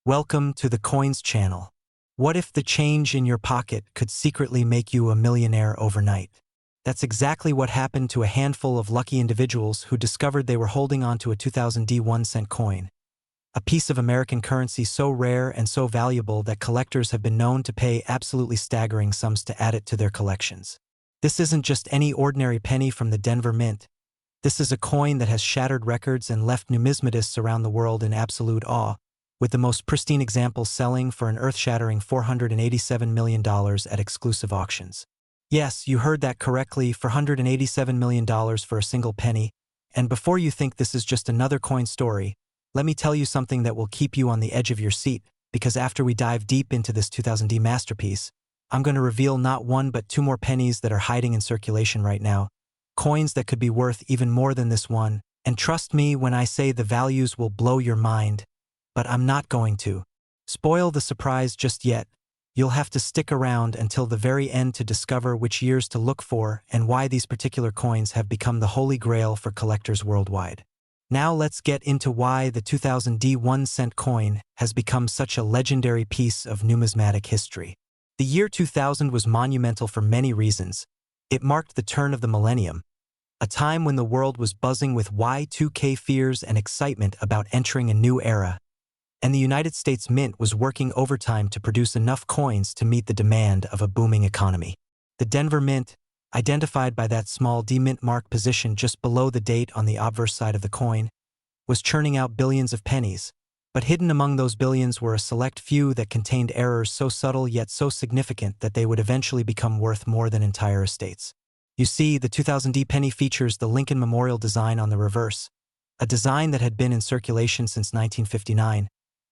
Welcome to the Coins channel. What if the change in your pocket could secretly make you a millionaire overnight? That's exactly what happened to a handful of lucky individuals who discovered they were holding onto a 2000 1-cent coin, a piece of American currency so rare and so valuable that collectors have been known to pay absolutely staggering sums to add it to their collections. This isn't just any ordinary penny from the Denver Mint. This is a coin that has shattered records and left numismatists around the world in absolute awe, with the most pristine examples selling for an earth-shattering $487 million at exclusive auctions. Yes, you heard that correctly, $487 million for a single penny. And before you think this is just another coin story, let me tell you something that will keep you on the edge of your seat, because after we dive deep into this 2000 masterpiece, I'm going to reveal not one but two more pennies that are hiding in circulation right now, coins that could be worth even more than this one, and trust me when I say the values will blow your mind. But I'm not going to spoil the surprise just yet. You'll have to stick around until the very end to discover which years to look for and why these particular coins have become the holy grail for collectors worldwide. Now let's get into why the 2000 1-cent coin has become such a legendary piece of numismatic history. The year 2000 was monumental for many reasons. It marked the turn of the millennium, a time when the world was buzzing with Y2K fears and excitement about entering a new era. And the United States Mint was working overtime to produce enough coins to meet the demand of a booming economy. The Denver Mint, identified by that small D mint mark positioned just below the date on the obverse side of the coin, was churning out billions of pennies, but hidden among those billions were a select few that contained errors so subtle yet so significant that they would eventually become worth more than entire estates. You see, the 2000 penny features the Lincoln Memorial design on the reverse, a design that had been in circulation since 1959,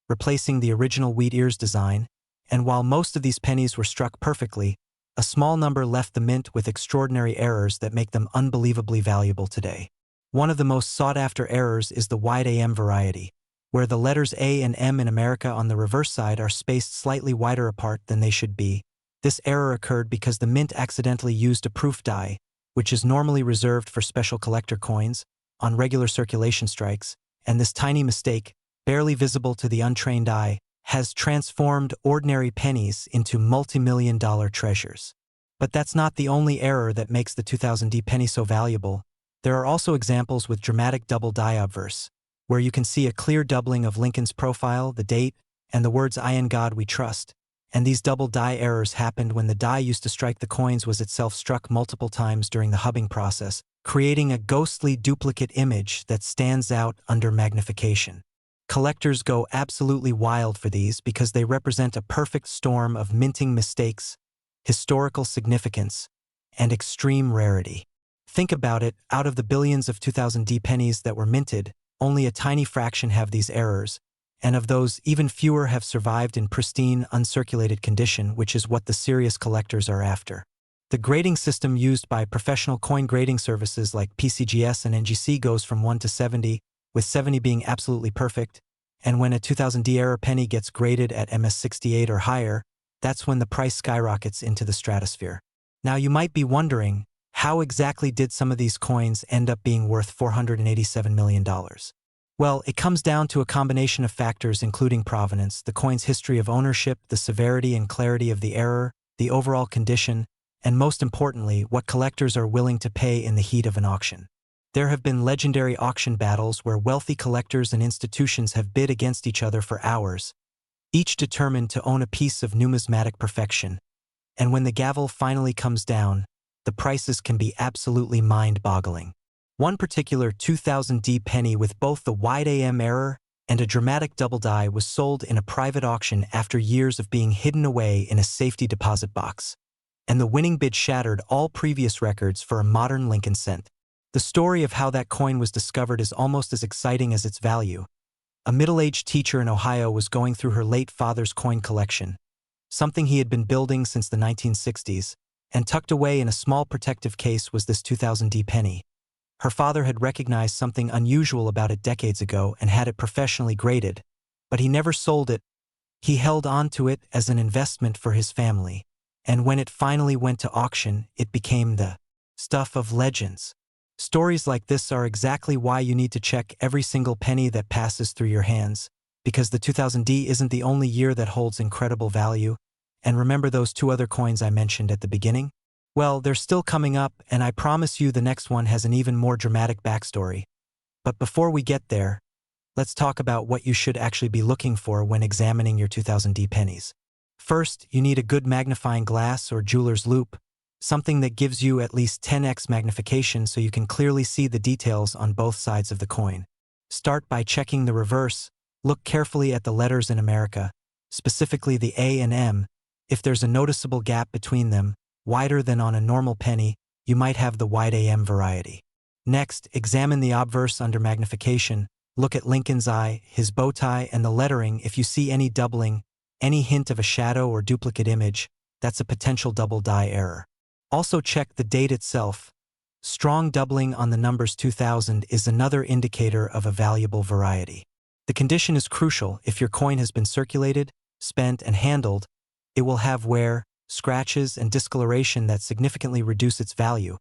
replacing the original wheat ears design, and while most of these pennies were struck perfectly, a small number left the mint with extraordinary errors that make them unbelievably valuable today. One of the most sought-after errors is the wide AM variety, where the letters A and M in America on the reverse side are spaced slightly wider apart than they should be. This error occurred because the mint accidentally used a proof die, which is normally reserved for special collector coins, on regular circulation strikes, and this tiny mistake, barely visible to the untrained eye, has transformed ordinary pennies into multi-million-dollar treasures. But that's not the only error that makes the 2000 penny so valuable. There are also examples with dramatic double die obverse, where you can see a clear doubling of Lincoln's profile, the date, and the words "I in God we trust." And these double die errors happened when the die used to strike the coins was itself struck multiple times during the hubbing process, creating a ghostly duplicate image that stands out under magnification. Collectors go absolutely wild for these because they represent a perfect storm of minting mistakes, historical significance, and extreme rarity. Think about it, out of the billions of 2000 pennies that were minted, only a tiny fraction have these errors, and of those, even fewer have survived in pristine, uncirculated condition, which is what the serious collectors are after. The grading system used by professional coin grading services like PCGS and NGC goes from 1 to 70, with 70 being absolutely perfect, and when a 2000 RARE penny gets graded at MS68 or higher, that's when the price skyrockets into the stratosphere. Now you might be wondering, how exactly did some of these coins end up being worth $487 million? Well, it comes down to a combination of factors including provenance, the coin's history of ownership, the severity and clarity of the error, the overall condition, and most importantly, what collectors are willing to pay in the heat of an auction. There have been legendary auction battles where wealthy collectors and institutions have bid against each other for hours, each determined to own a piece of numismatic perfection. And when the gavel finally comes down, the prices can be absolutely mind-boggling. One particular 2000 penny with both the wide AM error and a dramatic double die was sold in a private auction after years of being hidden away in a safety deposit box. And the winning bid shattered all previous records for a modern Lincoln cent. The story of how that coin was discovered is almost as exciting as its value. A middle-aged teacher in Ohio was going through her late father's coin collection, something he had been building since the 1960s, and tucked away in a small protective case was this 2000 penny. Her father had recognized something unusual about it decades ago and had it professionally graded, but he never sold it. He held on to it as an investment for his family, and when it finally went to auction, it became the stuff of legends. Stories like this are exactly why you need to check every single penny that passes through your hands, because the 2000D isn't the only year that holds incredible value. And remember those two other coins I mentioned at the beginning? Well, they're still coming up, and I promise you the next one has an even more dramatic backstory. But before we get there, let's talk about what you should actually be looking for when examining your 2000D pennies. First, you need a good magnifying glass or jeweler's loupe, something that gives you at least 10x magnification so you can clearly see the details on both sides of the coin. Start by checking the reverse. Look carefully at the letters in America, specifically the A and M. If there's a noticeable gap between them, wider than on a normal penny, you might have the wide AM variety. Next, examine the obverse under magnification. Look at Lincoln's eye, his bow tie, and the lettering. If you see any doubling, any hint of a shadow or duplicate image, that's a potential double die error. Also check the date itself. Strong doubling on the numbers 2000 is another indicator of a valuable variety. The condition is crucial. If your coin has been circulated, spent, and handled, it will have wear, scratches, and discoloration that significantly reduce its value.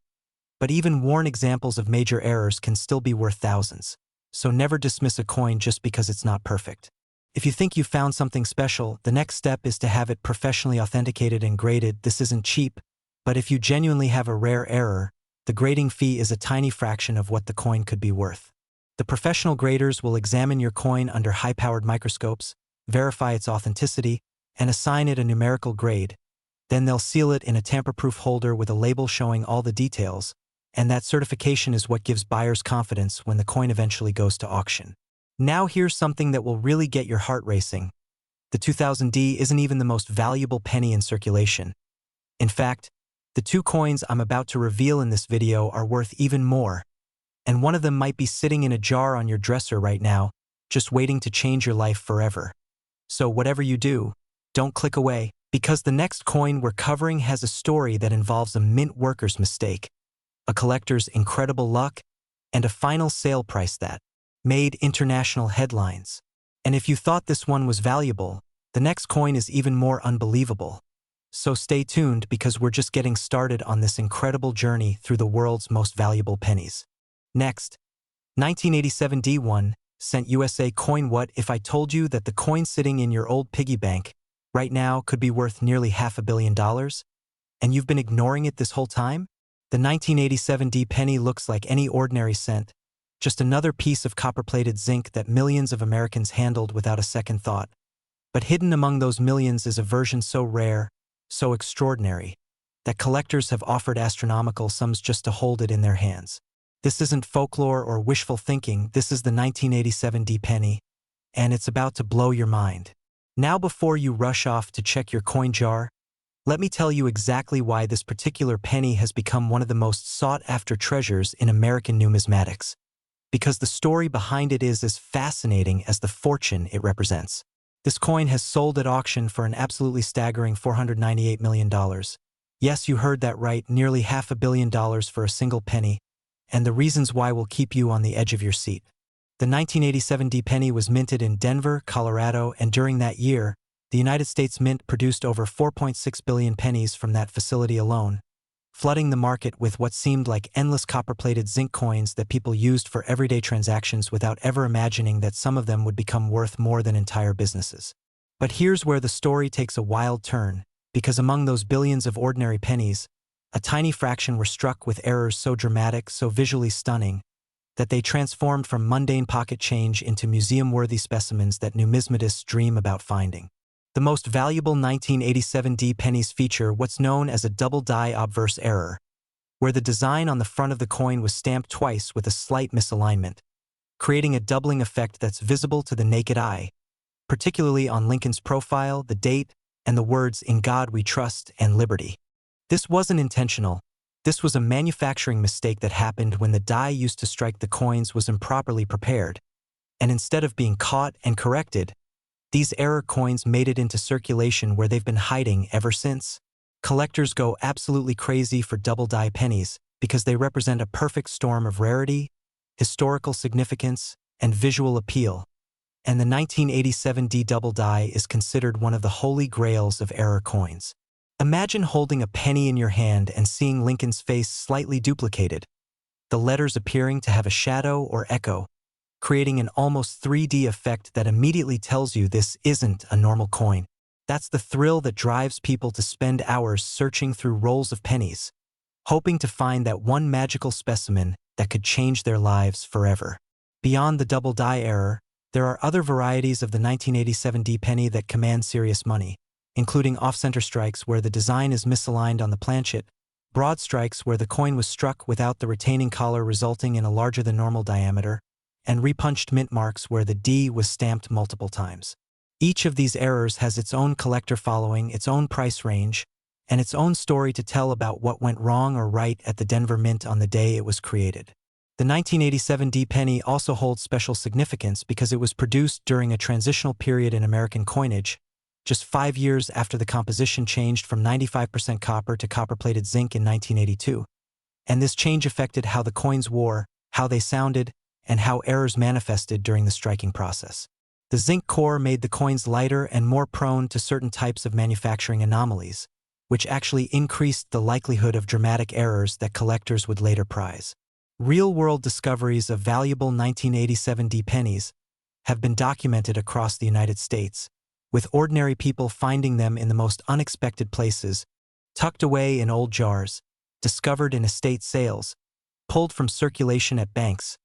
But even worn examples of major errors can still be worth thousands. So never dismiss a coin just because it's not perfect. If you think you found something special, the next step is to have it professionally authenticated and graded. This isn't cheap, but if you genuinely have a rare error, the grading fee is a tiny fraction of what the coin could be worth. The professional graders will examine your coin under high-powered microscopes, verify its authenticity, and assign it a numerical grade. Then they'll seal it in a tamper-proof holder with a label showing all the details, and that certification is what gives buyers confidence when the coin eventually goes to auction. Now here's something that will really get your heart racing. The 2000D isn't even the most valuable penny in circulation. In fact, the two coins I'm about to reveal in this video are worth even more, and one of them might be sitting in a jar on your dresser right now, just waiting to change your life forever. So whatever you do, don't click away, because the next coin we're covering has a story that involves a mint worker's mistake, a collector's incredible luck, and a final sale price that made international headlines. And if you thought this one was valuable, the next coin is even more unbelievable. So stay tuned because we're just getting started on this incredible journey through the world's most valuable pennies. Next, 1987 D1 cent USA coin. What if I told you that the coin sitting in your old piggy bank right now could be worth nearly $500 million? And you've been ignoring it this whole time? The 1987 D penny looks like any ordinary cent, just another piece of copper-plated zinc that millions of Americans handled without a second thought. But hidden among those millions is a version so rare, so extraordinary, that collectors have offered astronomical sums just to hold it in their hands. This isn't folklore or wishful thinking, this is the 1987 D penny, and it's about to blow your mind. Now before you rush off to check your coin jar, let me tell you exactly why this particular penny has become one of the most sought-after treasures in American numismatics. Because the story behind it is as fascinating as the fortune it represents. This coin has sold at auction for an absolutely staggering $498 million. Yes, you heard that right, nearly $500 million for a single penny, and the reasons why will keep you on the edge of your seat. The 1987 D penny was minted in Denver, Colorado, and during that year, the United States Mint produced over 4.6 billion pennies from that facility alone, flooding the market with what seemed like endless copper-plated zinc coins that people used for everyday transactions without ever imagining that some of them would become worth more than entire businesses. But here's where the story takes a wild turn, because among those billions of ordinary pennies, a tiny fraction were struck with errors so dramatic, so visually stunning, that they transformed from mundane pocket change into museum-worthy specimens that numismatists dream about finding. The most valuable 1987 D pennies feature what's known as a double die obverse error, where the design on the front of the coin was stamped twice with a slight misalignment, creating a doubling effect that's visible to the naked eye, particularly on Lincoln's profile, the date, and the words "In God We Trust" and "Liberty." This wasn't intentional. This was a manufacturing mistake that happened when the die used to strike the coins was improperly prepared, and instead of being caught and corrected, these error coins made it into circulation where they've been hiding ever since. Collectors go absolutely crazy for double die pennies because they represent a perfect storm of rarity, historical significance, and visual appeal. And the 1987 D double die is considered one of the holy grails of error coins. Imagine holding a penny in your hand and seeing Lincoln's face slightly duplicated, the letters appearing to have a shadow or echo, creating an almost 3D effect that immediately tells you this isn't a normal coin. That's the thrill that drives people to spend hours searching through rolls of pennies, hoping to find that one magical specimen that could change their lives forever. Beyond the double die error, there are other varieties of the 1987 D-penny that command serious money, including off-center strikes where the design is misaligned on the planchet, broad strikes where the coin was struck without the retaining collar resulting in a larger than normal diameter, and repunched mint marks where the D was stamped multiple times. Each of these errors has its own collector following, its own price range, and its own story to tell about what went wrong or right at the Denver Mint on the day it was created. The 1987 D-penny also holds special significance because it was produced during a transitional period in American coinage, just 5 years after the composition changed from 95% copper to copper-plated zinc in 1982. And this change affected how the coins wore, how they sounded, and how errors manifested during the striking process. The zinc core made the coins lighter and more prone to certain types of manufacturing anomalies, which actually increased the likelihood of dramatic errors that collectors would later prize. Real-world discoveries of valuable 1987 D-pennies have been documented across the United States, with ordinary people finding them in the most unexpected places, tucked away in old jars, discovered in estate sales, pulled from circulation at banks,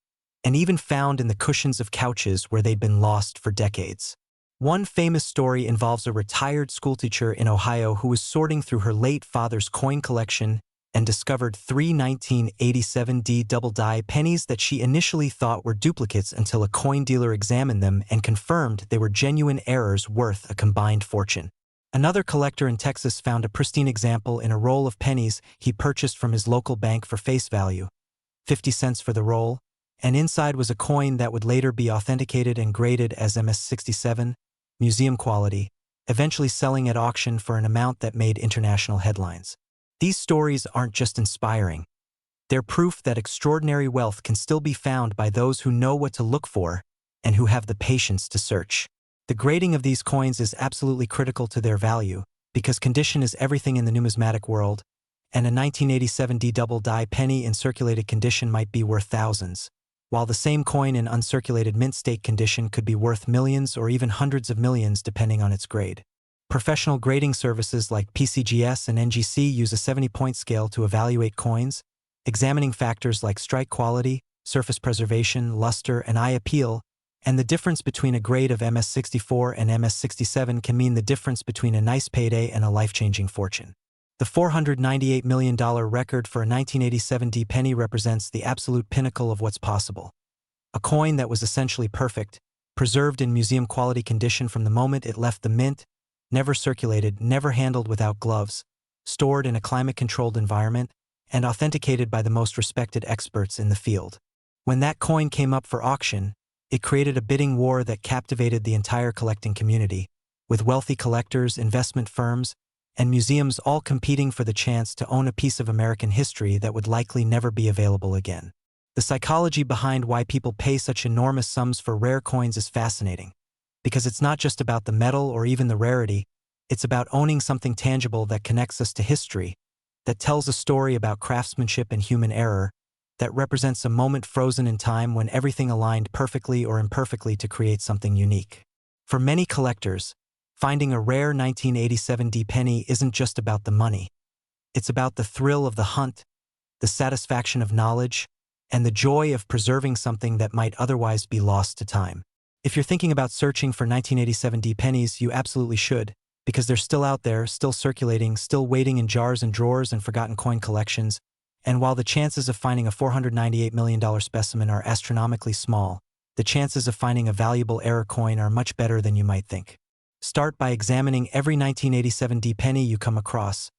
and even found in the cushions of couches where they'd been lost for decades. One famous story involves a retired schoolteacher in Ohio who was sorting through her late father's coin collection and discovered 3 1987 D double die pennies that she initially thought were duplicates until a coin dealer examined them and confirmed they were genuine errors worth a combined fortune. Another collector in Texas found a pristine example in a roll of pennies he purchased from his local bank for face value, 50 cents for the roll, and inside was a coin that would later be authenticated and graded as MS-67, museum quality, eventually selling at auction for an amount that made international headlines. These stories aren't just inspiring. They're proof that extraordinary wealth can still be found by those who know what to look for and who have the patience to search. The grading of these coins is absolutely critical to their value because condition is everything in the numismatic world, and a 1987 D double die penny in circulated condition might be worth thousands, while the same coin in uncirculated mint state condition could be worth millions or even hundreds of millions depending on its grade. Professional grading services like PCGS and NGC use a 70-point scale to evaluate coins, examining factors like strike quality, surface preservation, luster, and eye appeal, and the difference between a grade of MS-64 and MS-67 can mean the difference between a nice payday and a life-changing fortune. The $498 million record for a 1987 D-penny represents the absolute pinnacle of what's possible. A coin that was essentially perfect, preserved in museum-quality condition from the moment it left the mint, never circulated, never handled without gloves, stored in a climate-controlled environment, and authenticated by the most respected experts in the field. When that coin came up for auction, it created a bidding war that captivated the entire collecting community, with wealthy collectors, investment firms, and museums all competing for the chance to own a piece of American history that would likely never be available again. The psychology behind why people pay such enormous sums for rare coins is fascinating, because it's not just about the metal or even the rarity, it's about owning something tangible that connects us to history, that tells a story about craftsmanship and human error, that represents a moment frozen in time when everything aligned perfectly or imperfectly to create something unique. For many collectors, finding a rare 1987 D-penny isn't just about the money. It's about the thrill of the hunt, the satisfaction of knowledge, and the joy of preserving something that might otherwise be lost to time. If you're thinking about searching for 1987 D-pennies, you absolutely should, because they're still out there, still circulating, still waiting in jars and drawers and forgotten coin collections, and while the chances of finding a $498 million specimen are astronomically small, the chances of finding a valuable error coin are much better than you might think. Start by examining every 1987 D-penny you come across.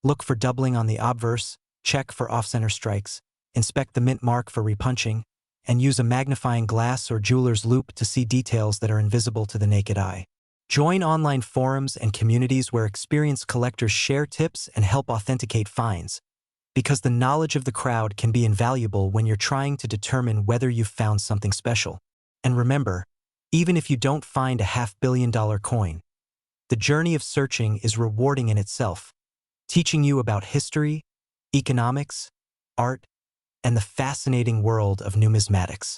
Look for doubling on the obverse, check for off-center strikes, inspect the mint mark for repunching, and use a magnifying glass or jeweler's loupe to see details that are invisible to the naked eye. Join online forums and communities where experienced collectors share tips and help authenticate finds, because the knowledge of the crowd can be invaluable when you're trying to determine whether you've found something special. And remember, even if you don't find a $500 million coin, the journey of searching is rewarding in itself, teaching you about history, economics, art, and the fascinating world of numismatics.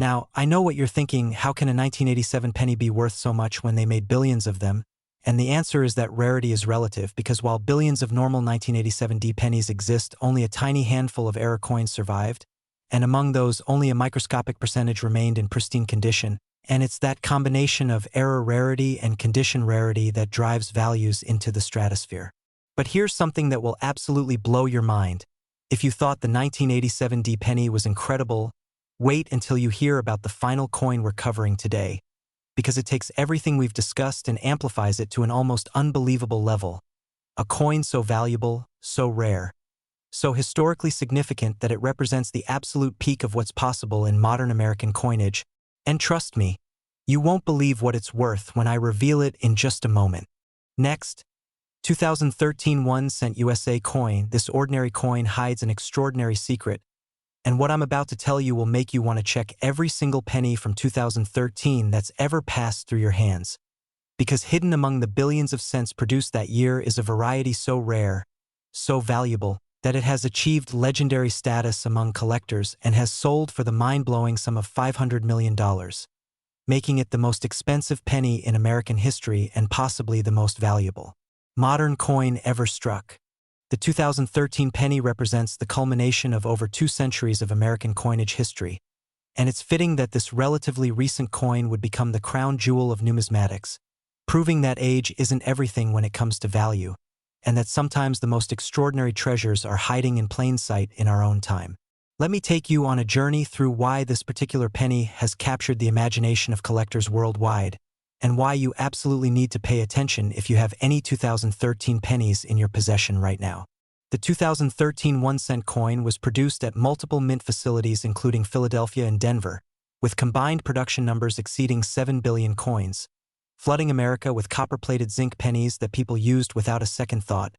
Now, I know what you're thinking, how can a 1987 penny be worth so much when they made billions of them? And the answer is that rarity is relative, because while billions of normal 1987 D pennies exist, only a tiny handful of error coins survived, and among those, only a microscopic percentage remained in pristine condition, and it's that combination of error rarity and condition rarity that drives values into the stratosphere. But here's something that will absolutely blow your mind. If you thought the 1987 D penny was incredible, wait until you hear about the final coin we're covering today, because it takes everything we've discussed and amplifies it to an almost unbelievable level. A coin so valuable, so rare, so historically significant that it represents the absolute peak of what's possible in modern American coinage. And trust me, you won't believe what it's worth when I reveal it in just a moment. Next, 2013 1-cent USA coin. This ordinary coin hides an extraordinary secret, and what I'm about to tell you will make you want to check every single penny from 2013 that's ever passed through your hands. Because hidden among the billions of cents produced that year is a variety so rare, so valuable, that it has achieved legendary status among collectors and has sold for the mind-blowing sum of $500 million, making it the most expensive penny in American history and possibly the most valuable modern coin ever struck. The 2013 penny represents the culmination of over 2 centuries of American coinage history, and it's fitting that this relatively recent coin would become the crown jewel of numismatics, proving that age isn't everything when it comes to value, and that sometimes the most extraordinary treasures are hiding in plain sight in our own time. Let me take you on a journey through why this particular penny has captured the imagination of collectors worldwide, and why you absolutely need to pay attention if you have any 2013 pennies in your possession right now. The 2013 1-cent coin was produced at multiple mint facilities including Philadelphia and Denver, with combined production numbers exceeding 7 billion coins, flooding America with copper-plated zinc pennies that people used without a second thought,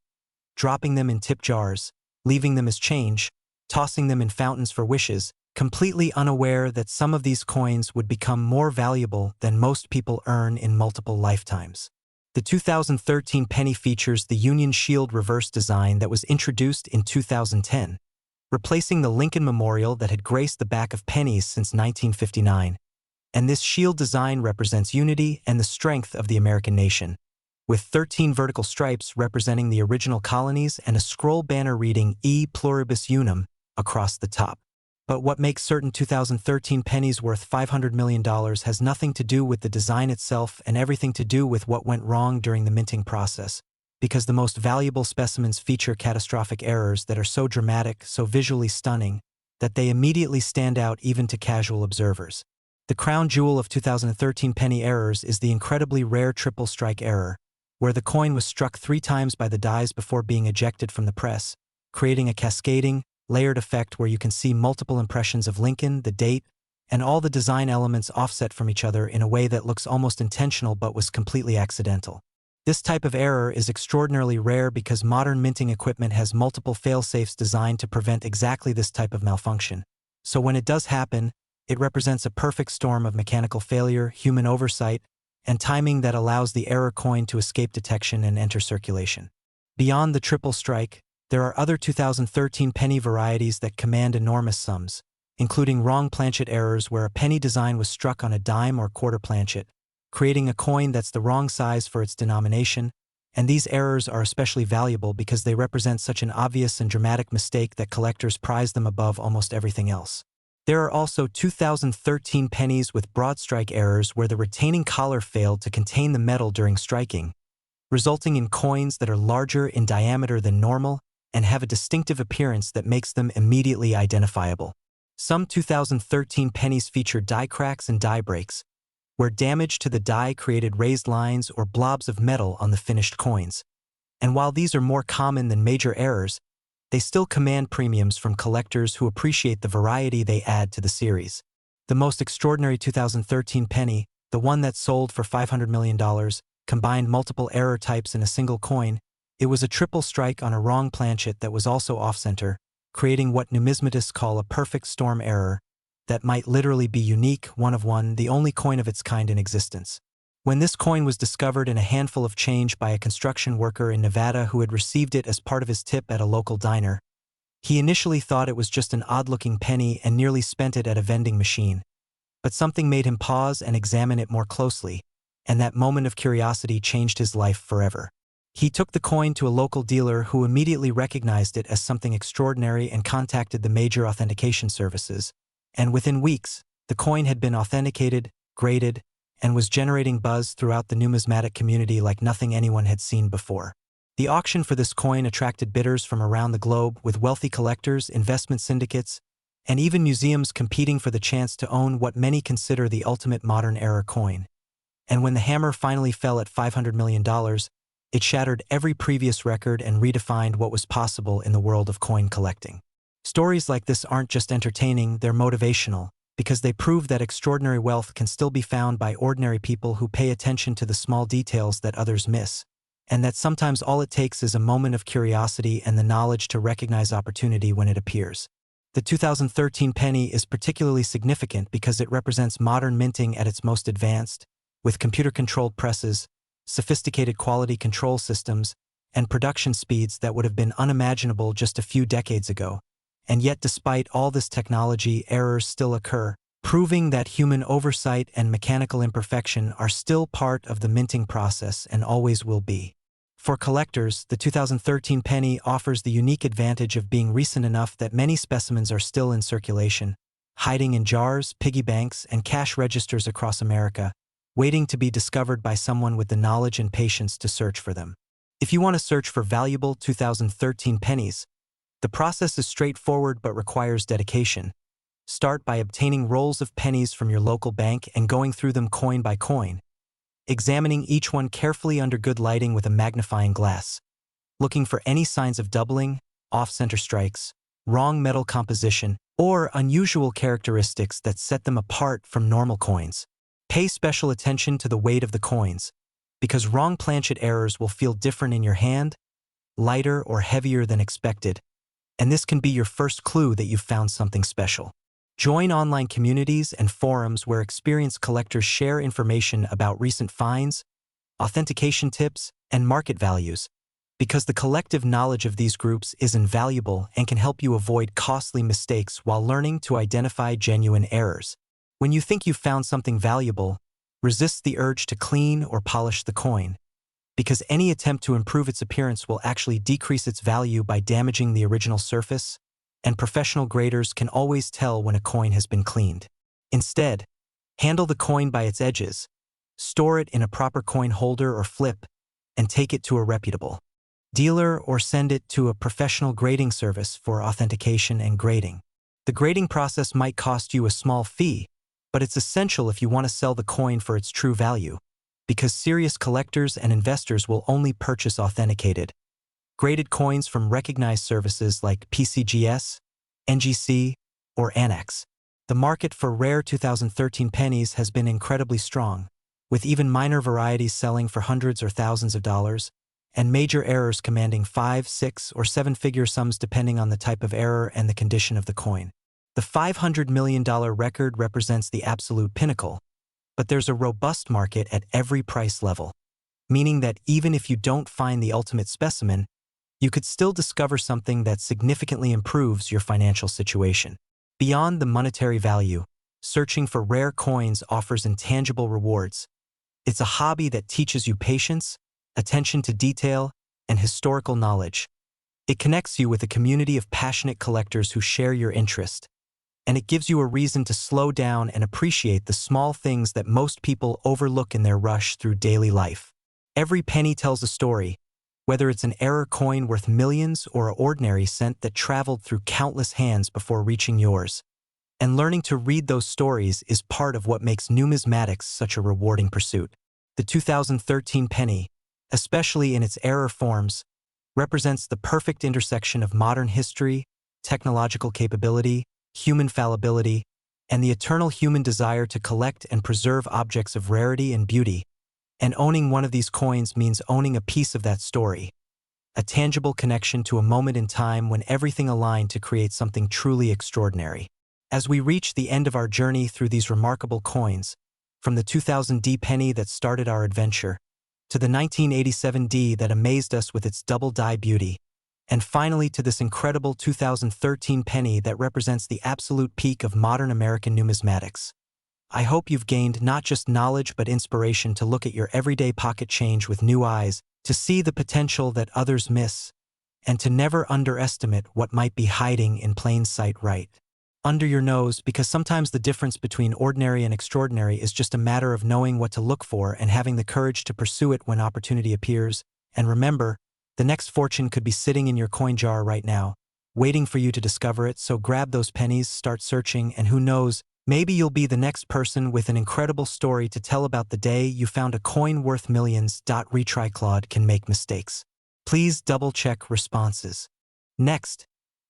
dropping them in tip jars, leaving them as change, tossing them in fountains for wishes, completely unaware that some of these coins would become more valuable than most people earn in multiple lifetimes. The 2013 penny features the Union Shield reverse design that was introduced in 2010, replacing the Lincoln Memorial that had graced the back of pennies since 1959. And this shield design represents unity and the strength of the American nation, with 13 vertical stripes representing the original colonies and a scroll banner reading E Pluribus Unum across the top. But what makes certain 2013 pennies worth $500 million has nothing to do with the design itself and everything to do with what went wrong during the minting process, because the most valuable specimens feature catastrophic errors that are so dramatic, so visually stunning, that they immediately stand out even to casual observers. The crown jewel of 2013 penny errors is the incredibly rare triple strike error, where the coin was struck 3 times by the dies before being ejected from the press, creating a cascading, layered effect where you can see multiple impressions of Lincoln, the date, and all the design elements offset from each other in a way that looks almost intentional but was completely accidental. This type of error is extraordinarily rare because modern minting equipment has multiple fail-safes designed to prevent exactly this type of malfunction. So when it does happen, it represents a perfect storm of mechanical failure, human oversight, and timing that allows the error coin to escape detection and enter circulation. Beyond the triple strike, there are other 2013 penny varieties that command enormous sums, including wrong planchet errors where a penny design was struck on a dime or quarter planchet, creating a coin that's the wrong size for its denomination, and these errors are especially valuable because they represent such an obvious and dramatic mistake that collectors prize them above almost everything else. There are also 2013 pennies with broad strike errors where the retaining collar failed to contain the metal during striking, resulting in coins that are larger in diameter than normal and have a distinctive appearance that makes them immediately identifiable. Some 2013 pennies feature die cracks and die breaks, where damage to the die created raised lines or blobs of metal on the finished coins. And while these are more common than major errors, they still command premiums from collectors who appreciate the variety they add to the series. The most extraordinary 2013 penny, the one that sold for $500 million, combined multiple error types in a single coin. It was a triple strike on a wrong planchet that was also off-center, creating what numismatists call a perfect storm error that might literally be unique, one of one, the only coin of its kind in existence. When this coin was discovered in a handful of change by a construction worker in Nevada who had received it as part of his tip at a local diner, he initially thought it was just an odd-looking penny and nearly spent it at a vending machine. But something made him pause and examine it more closely, and that moment of curiosity changed his life forever. He took the coin to a local dealer who immediately recognized it as something extraordinary and contacted the major authentication services. And within weeks, the coin had been authenticated, graded, and was generating buzz throughout the numismatic community like nothing anyone had seen before. The auction for this coin attracted bidders from around the globe, with wealthy collectors, investment syndicates, and even museums competing for the chance to own what many consider the ultimate modern era coin. And when the hammer finally fell at $500 million, it shattered every previous record and redefined what was possible in the world of coin collecting. Stories like this aren't just entertaining, they're motivational, because they prove that extraordinary wealth can still be found by ordinary people who pay attention to the small details that others miss, and that sometimes all it takes is a moment of curiosity and the knowledge to recognize opportunity when it appears. The 2013 penny is particularly significant because it represents modern minting at its most advanced, with computer-controlled presses, sophisticated quality control systems, and production speeds that would have been unimaginable just a few decades ago. And yet, despite all this technology, errors still occur, proving that human oversight and mechanical imperfection are still part of the minting process and always will be. For collectors, the 2013 penny offers the unique advantage of being recent enough that many specimens are still in circulation, hiding in jars, piggy banks, and cash registers across America, waiting to be discovered by someone with the knowledge and patience to search for them. If you want to search for valuable 2013 pennies, the process is straightforward but requires dedication. Start by obtaining rolls of pennies from your local bank and going through them coin by coin, examining each one carefully under good lighting with a magnifying glass, looking for any signs of doubling, off-center strikes, wrong metal composition, or unusual characteristics that set them apart from normal coins. Pay special attention to the weight of the coins, because wrong planchet errors will feel different in your hand, lighter or heavier than expected, and this can be your first clue that you've found something special. Join online communities and forums where experienced collectors share information about recent finds, authentication tips, and market values, because the collective knowledge of these groups is invaluable and can help you avoid costly mistakes while learning to identify genuine errors. When you think you've found something valuable, resist the urge to clean or polish the coin, because any attempt to improve its appearance will actually decrease its value by damaging the original surface, and professional graders can always tell when a coin has been cleaned. Instead, handle the coin by its edges, store it in a proper coin holder or flip, and take it to a reputable dealer or send it to a professional grading service for authentication and grading. The grading process might cost you a small fee, but it's essential if you want to sell the coin for its true value, because serious collectors and investors will only purchase authenticated, graded coins from recognized services like PCGS, NGC, or Annex. The market for rare 2013 pennies has been incredibly strong, with even minor varieties selling for hundreds or thousands of dollars, and major errors commanding 5, 6, or 7-figure sums depending on the type of error and the condition of the coin. The $500 million record represents the absolute pinnacle, but there's a robust market at every price level, meaning that even if you don't find the ultimate specimen, you could still discover something that significantly improves your financial situation. Beyond the monetary value, searching for rare coins offers intangible rewards. It's a hobby that teaches you patience, attention to detail, and historical knowledge. It connects you with a community of passionate collectors who share your interest, and it gives you a reason to slow down and appreciate the small things that most people overlook in their rush through daily life. Every penny tells a story, whether it's an error coin worth millions or an ordinary cent that traveled through countless hands before reaching yours. And learning to read those stories is part of what makes numismatics such a rewarding pursuit. The 2013 penny, especially in its error forms, represents the perfect intersection of modern history, technological capability, human fallibility, and the eternal human desire to collect and preserve objects of rarity and beauty. And owning one of these coins means owning a piece of that story, a tangible connection to a moment in time when everything aligned to create something truly extraordinary. As we reach the end of our journey through these remarkable coins, from the 2000D penny that started our adventure, to the 1987D that amazed us with its double-die beauty, and finally to this incredible 2013 penny that represents the absolute peak of modern American numismatics, I hope you've gained not just knowledge but inspiration to look at your everyday pocket change with new eyes, to see the potential that others miss, and to never underestimate what might be hiding in plain sight right under your nose, because sometimes the difference between ordinary and extraordinary is just a matter of knowing what to look for and having the courage to pursue it when opportunity appears. And remember, the next fortune could be sitting in your coin jar right now, waiting for you to discover it, so grab those pennies, start searching, and who knows, maybe you'll be the next person with an incredible story to tell about the day you found a coin worth millions. Retry Claude can make mistakes. Please double-check responses. Next,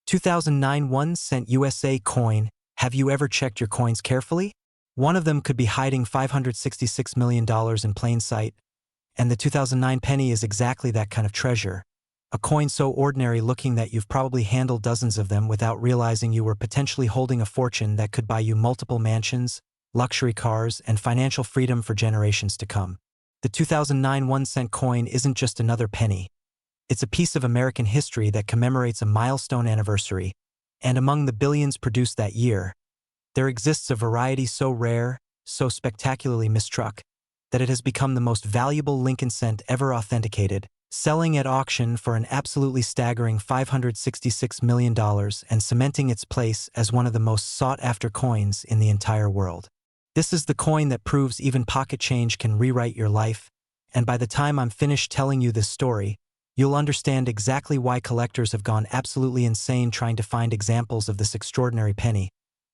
2009 1-cent USA coin. Have you ever checked your coins carefully? One of them could be hiding $566 million in plain sight, and the 2009 penny is exactly that kind of treasure. A coin so ordinary looking that you've probably handled dozens of them without realizing you were potentially holding a fortune that could buy you multiple mansions, luxury cars, and financial freedom for generations to come. The 2009 1-cent coin isn't just another penny. It's a piece of American history that commemorates a milestone anniversary, and among the billions produced that year, there exists a variety so rare, so spectacularly mistruck, that it has become the most valuable Lincoln cent ever authenticated, selling at auction for an absolutely staggering $566 million and cementing its place as one of the most sought-after coins in the entire world. This is the coin that proves even pocket change can rewrite your life, and by the time I'm finished telling you this story, you'll understand exactly why collectors have gone absolutely insane trying to find examples of this extraordinary penny,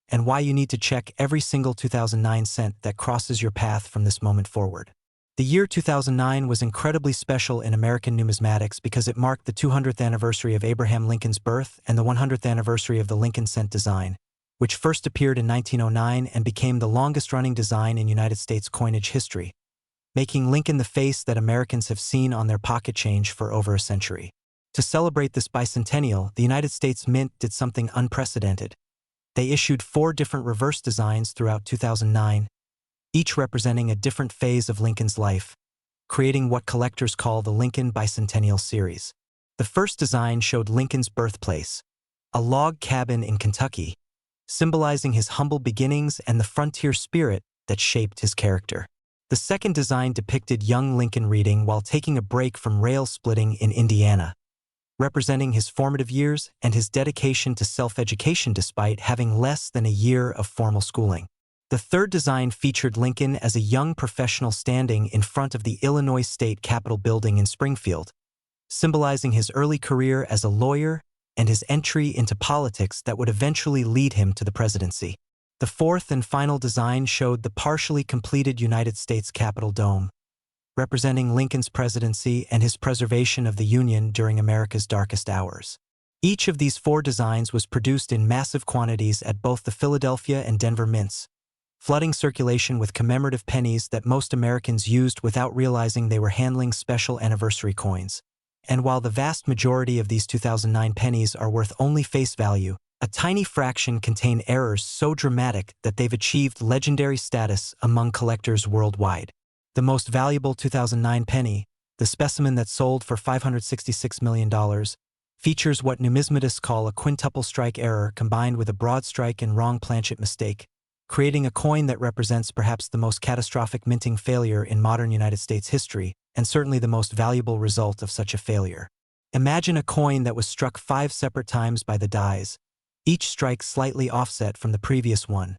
and why you need to check every single 2009 cent that crosses your path from this moment forward. The year 2009 was incredibly special in American numismatics because it marked the 200th anniversary of Abraham Lincoln's birth and the 100th anniversary of the Lincoln cent design, which first appeared in 1909 and became the longest-running design in United States coinage history, making Lincoln the face that Americans have seen on their pocket change for over a century. To celebrate this bicentennial, the United States Mint did something unprecedented. They issued 4 different reverse designs throughout 2009, each representing a different phase of Lincoln's life, creating what collectors call the Lincoln Bicentennial series. The first design showed Lincoln's birthplace, a log cabin in Kentucky, symbolizing his humble beginnings and the frontier spirit that shaped his character. The second design depicted young Lincoln reading while taking a break from rail splitting in Indiana, representing his formative years and his dedication to self-education despite having less than a year of formal schooling. The third design featured Lincoln as a young professional standing in front of the Illinois State Capitol building in Springfield, symbolizing his early career as a lawyer and his entry into politics that would eventually lead him to the presidency. The fourth and final design showed the partially completed United States Capitol dome, representing Lincoln's presidency and his preservation of the Union during America's darkest hours. Each of these 4 designs was produced in massive quantities at both the Philadelphia and Denver mints, flooding circulation with commemorative pennies that most Americans used without realizing they were handling special anniversary coins. And while the vast majority of these 2009 pennies are worth only face value, a tiny fraction contain errors so dramatic that they've achieved legendary status among collectors worldwide. The most valuable 2009 penny, the specimen that sold for $566 million, features what numismatists call a quintuple strike error combined with a broad strike and wrong planchet mistake, creating a coin that represents perhaps the most catastrophic minting failure in modern United States history, and certainly the most valuable result of such a failure. Imagine a coin that was struck 5 separate times by the dies, each strike slightly offset from the previous one,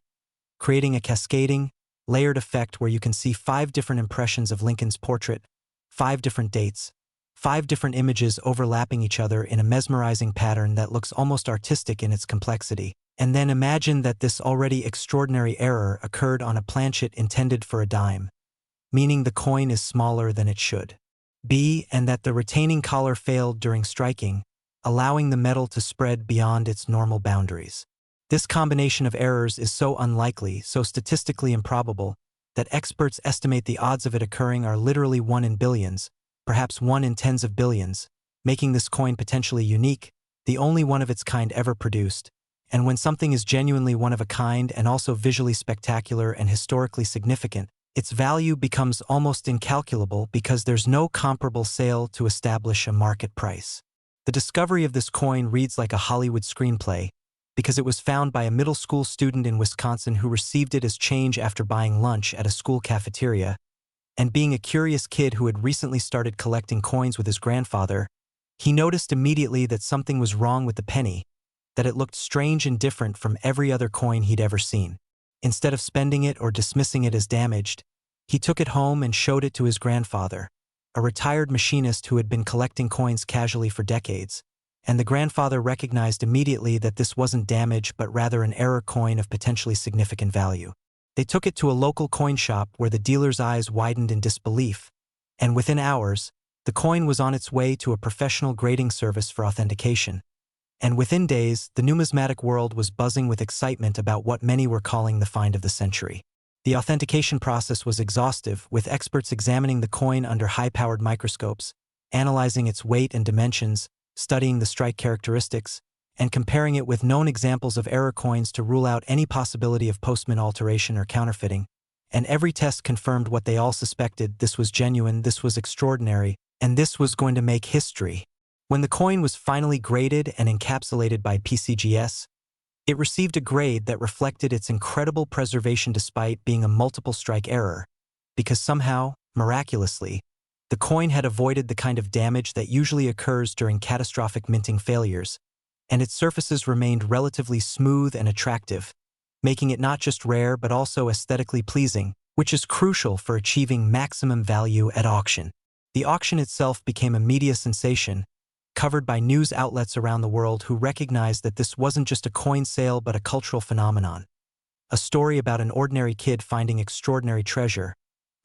creating a cascading, layered effect where you can see 5 different impressions of Lincoln's portrait, 5 different dates, 5 different images overlapping each other in a mesmerizing pattern that looks almost artistic in its complexity. And then imagine that this already extraordinary error occurred on a planchet intended for a dime, meaning the coin is smaller than it should be, and that the retaining collar failed during striking, allowing the metal to spread beyond its normal boundaries. This combination of errors is so unlikely, so statistically improbable, that experts estimate the odds of it occurring are literally 1 in billions, perhaps 1 in tens of billions, making this coin potentially unique, the only one of its kind ever produced. And when something is genuinely one of a kind and also visually spectacular and historically significant, its value becomes almost incalculable because there's no comparable sale to establish a market price. The discovery of this coin reads like a Hollywood screenplay, because it was found by a middle school student in Wisconsin who received it as change after buying lunch at a school cafeteria, and being a curious kid who had recently started collecting coins with his grandfather, he noticed immediately that something was wrong with the penny, that it looked strange and different from every other coin he'd ever seen. Instead of spending it or dismissing it as damaged, he took it home and showed it to his grandfather, a retired machinist who had been collecting coins casually for decades, and the grandfather recognized immediately that this wasn't damage but rather an error coin of potentially significant value. They took it to a local coin shop where the dealer's eyes widened in disbelief, and within hours, the coin was on its way to a professional grading service for authentication. And within days, the numismatic world was buzzing with excitement about what many were calling the find of the century. The authentication process was exhaustive, with experts examining the coin under high-powered microscopes, analyzing its weight and dimensions, studying the strike characteristics, and comparing it with known examples of error coins to rule out any possibility of postman alteration or counterfeiting. And every test confirmed what they all suspected: this was genuine, this was extraordinary, and this was going to make history. When the coin was finally graded and encapsulated by PCGS, it received a grade that reflected its incredible preservation despite being a multiple strike error, because somehow, miraculously, the coin had avoided the kind of damage that usually occurs during catastrophic minting failures, and its surfaces remained relatively smooth and attractive, making it not just rare but also aesthetically pleasing, which is crucial for achieving maximum value at auction. The auction itself became a media sensation, covered by news outlets around the world who recognized that this wasn't just a coin sale but a cultural phenomenon. A story about an ordinary kid finding extraordinary treasure,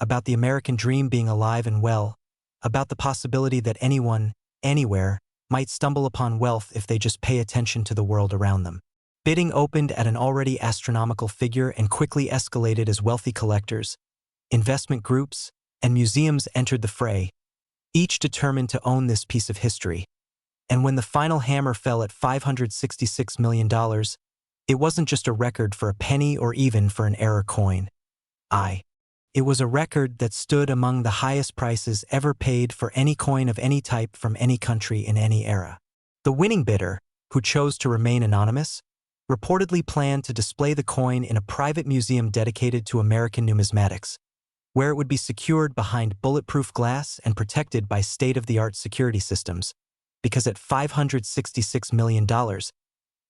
about the American dream being alive and well, about the possibility that anyone, anywhere, might stumble upon wealth if they just pay attention to the world around them. Bidding opened at an already astronomical figure and quickly escalated as wealthy collectors, investment groups, and museums entered the fray, each determined to own this piece of history. And when the final hammer fell at $566 million, it wasn't just a record for a penny or even for an error coin. It was a record that stood among the highest prices ever paid for any coin of any type from any country in any era. The winning bidder, who chose to remain anonymous, reportedly planned to display the coin in a private museum dedicated to American numismatics, where it would be secured behind bulletproof glass and protected by state-of-the-art security systems, because at $566 million,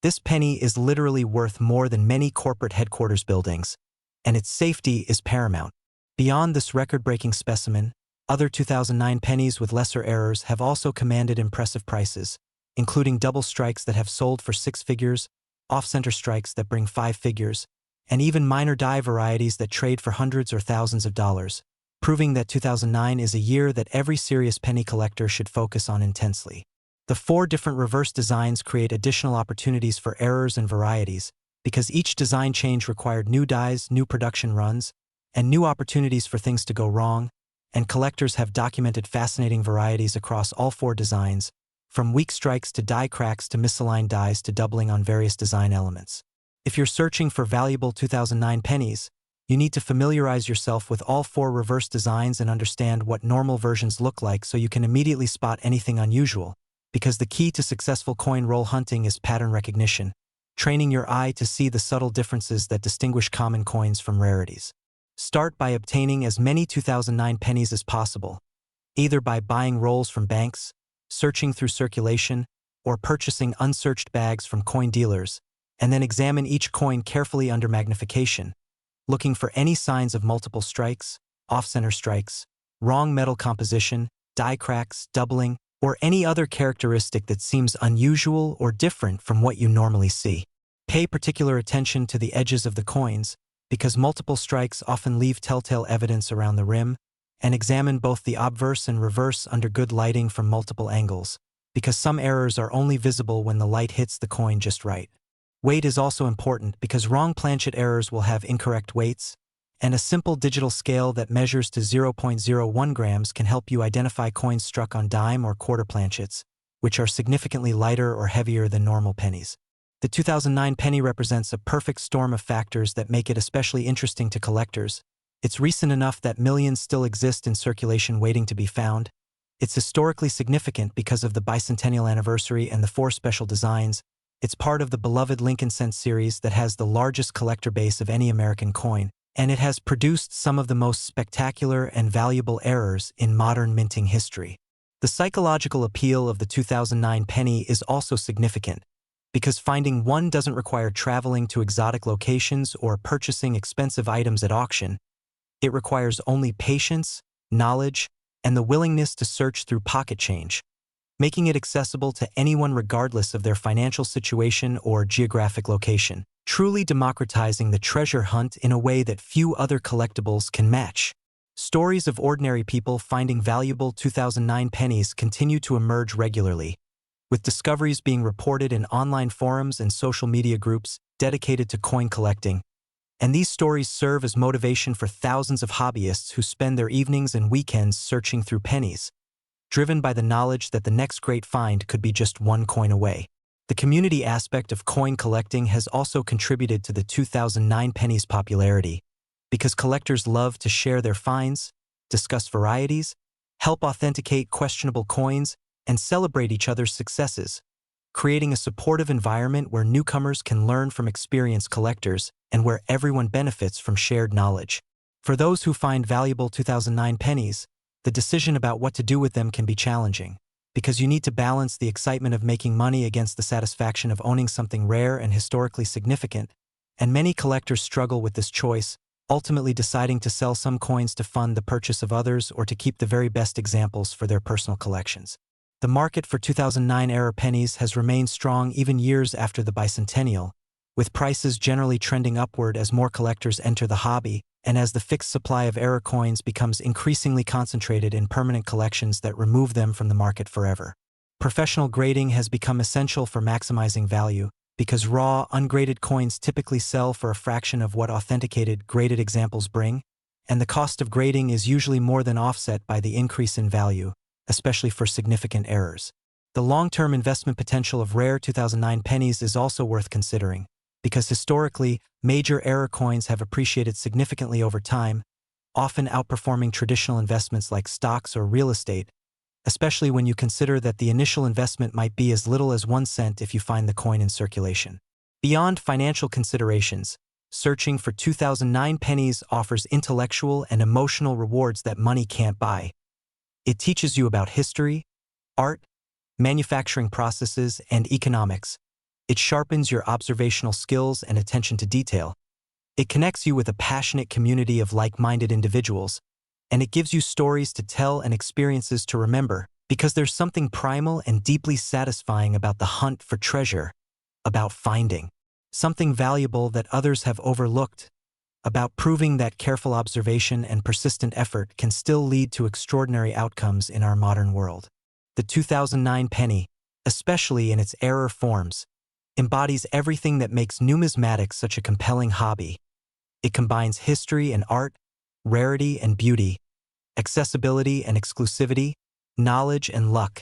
this penny is literally worth more than many corporate headquarters buildings, and its safety is paramount. Beyond this record-breaking specimen, other 2009 pennies with lesser errors have also commanded impressive prices, including double strikes that have sold for 6 figures, off-center strikes that bring 5 figures, and even minor die varieties that trade for hundreds or thousands of dollars, proving that 2009 is a year that every serious penny collector should focus on intensely. The 4 different reverse designs create additional opportunities for errors and varieties, because each design change required new dies, new production runs, and new opportunities for things to go wrong, and collectors have documented fascinating varieties across all 4 designs, from weak strikes to die cracks to misaligned dies to doubling on various design elements. If you're searching for valuable 2009 pennies, you need to familiarize yourself with all 4 reverse designs and understand what normal versions look like so you can immediately spot anything unusual, because the key to successful coin roll hunting is pattern recognition, training your eye to see the subtle differences that distinguish common coins from rarities. Start by obtaining as many 2009 pennies as possible, either by buying rolls from banks, searching through circulation, or purchasing unsearched bags from coin dealers, and then examine each coin carefully under magnification, looking for any signs of multiple strikes, off-center strikes, wrong metal composition, die cracks, doubling, or any other characteristic that seems unusual or different from what you normally see. Pay particular attention to the edges of the coins, because multiple strikes often leave telltale evidence around the rim, and examine both the obverse and reverse under good lighting from multiple angles, because some errors are only visible when the light hits the coin just right. Weight is also important because wrong planchet errors will have incorrect weights, and a simple digital scale that measures to 0.01 grams can help you identify coins struck on dime or quarter planchets, which are significantly lighter or heavier than normal pennies. The 2009 penny represents a perfect storm of factors that make it especially interesting to collectors. It's recent enough that millions still exist in circulation waiting to be found. It's historically significant because of the bicentennial anniversary and the 4 special designs, It's part of the beloved Lincoln Cent series that has the largest collector base of any American coin, and it has produced some of the most spectacular and valuable errors in modern minting history. The psychological appeal of the 2009 penny is also significant, because finding one doesn't require traveling to exotic locations or purchasing expensive items at auction. It requires only patience, knowledge, and the willingness to search through pocket change, making it accessible to anyone regardless of their financial situation or geographic location, truly democratizing the treasure hunt in a way that few other collectibles can match. Stories of ordinary people finding valuable 2009 pennies continue to emerge regularly, with discoveries being reported in online forums and social media groups dedicated to coin collecting. And these stories serve as motivation for thousands of hobbyists who spend their evenings and weekends searching through pennies, driven by the knowledge that the next great find could be just one coin away. The community aspect of coin collecting has also contributed to the 2009 penny's popularity, because collectors love to share their finds, discuss varieties, help authenticate questionable coins, and celebrate each other's successes, creating a supportive environment where newcomers can learn from experienced collectors and where everyone benefits from shared knowledge. For those who find valuable 2009 pennies, the decision about what to do with them can be challenging, because you need to balance the excitement of making money against the satisfaction of owning something rare and historically significant, and many collectors struggle with this choice, ultimately deciding to sell some coins to fund the purchase of others or to keep the very best examples for their personal collections. The market for 2009 RARE pennies has remained strong even years after the bicentennial, with prices generally trending upward as more collectors enter the hobby and as the fixed supply of RARE coins becomes increasingly concentrated in permanent collections that remove them from the market forever. Professional grading has become essential for maximizing value, because raw, ungraded coins typically sell for a fraction of what authenticated, graded examples bring, and the cost of grading is usually more than offset by the increase in value, especially for significant errors. The long-term investment potential of rare 2009 pennies is also worth considering, because historically, major RARE coins have appreciated significantly over time, often outperforming traditional investments like stocks or real estate, especially when you consider that the initial investment might be as little as 1 cent if you find the coin in circulation. Beyond financial considerations, searching for 2009 pennies offers intellectual and emotional rewards that money can't buy. It teaches you about history, art, manufacturing processes, and economics. It sharpens your observational skills and attention to detail. It connects you with a passionate community of like-minded individuals, and it gives you stories to tell and experiences to remember, because there's something primal and deeply satisfying about the hunt for treasure, about finding something valuable that others have overlooked, about proving that careful observation and persistent effort can still lead to extraordinary outcomes in our modern world. The 2009 penny, especially in its RARE forms, embodies everything that makes numismatics such a compelling hobby. It combines history and art, rarity and beauty, accessibility and exclusivity, knowledge and luck,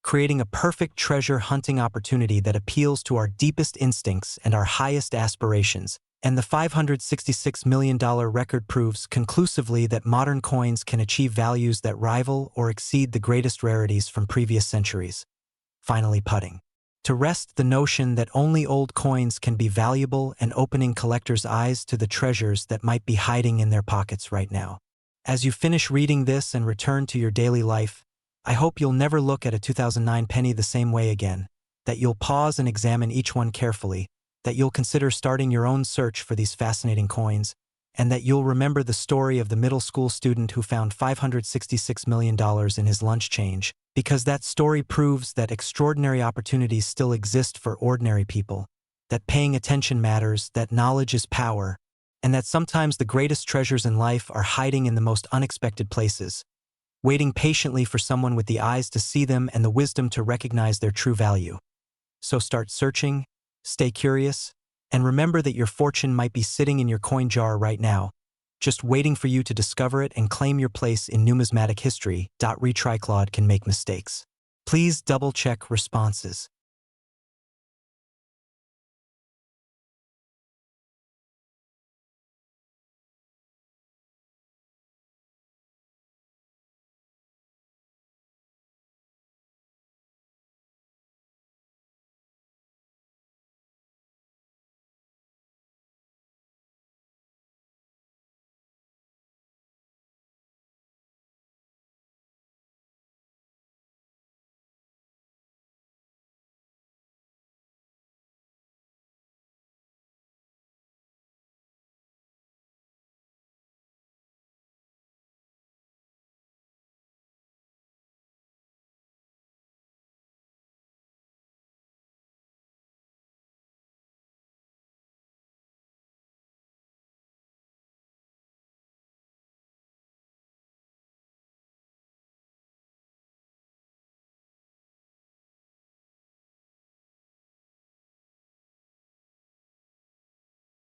creating a perfect treasure hunting opportunity that appeals to our deepest instincts and our highest aspirations. And the $566 million record proves conclusively that modern coins can achieve values that rival or exceed the greatest rarities from previous centuries. Finally, putting to rest the notion that only old coins can be valuable and opening collectors' eyes to the treasures that might be hiding in their pockets right now. As you finish reading this and return to your daily life, I hope you'll never look at a 2009 penny the same way again, that you'll pause and examine each one carefully, that you'll consider starting your own search for these fascinating coins, and that you'll remember the story of the middle school student who found $566 million in his lunch change, because that story proves that extraordinary opportunities still exist for ordinary people, that paying attention matters, that knowledge is power, and that sometimes the greatest treasures in life are hiding in the most unexpected places, waiting patiently for someone with the eyes to see them and the wisdom to recognize their true value. So start searching, stay curious, and remember that your fortune might be sitting in your coin jar right now, just waiting for you to discover it and claim your place in numismatic history. Retriclaude can make mistakes. Please double-check responses.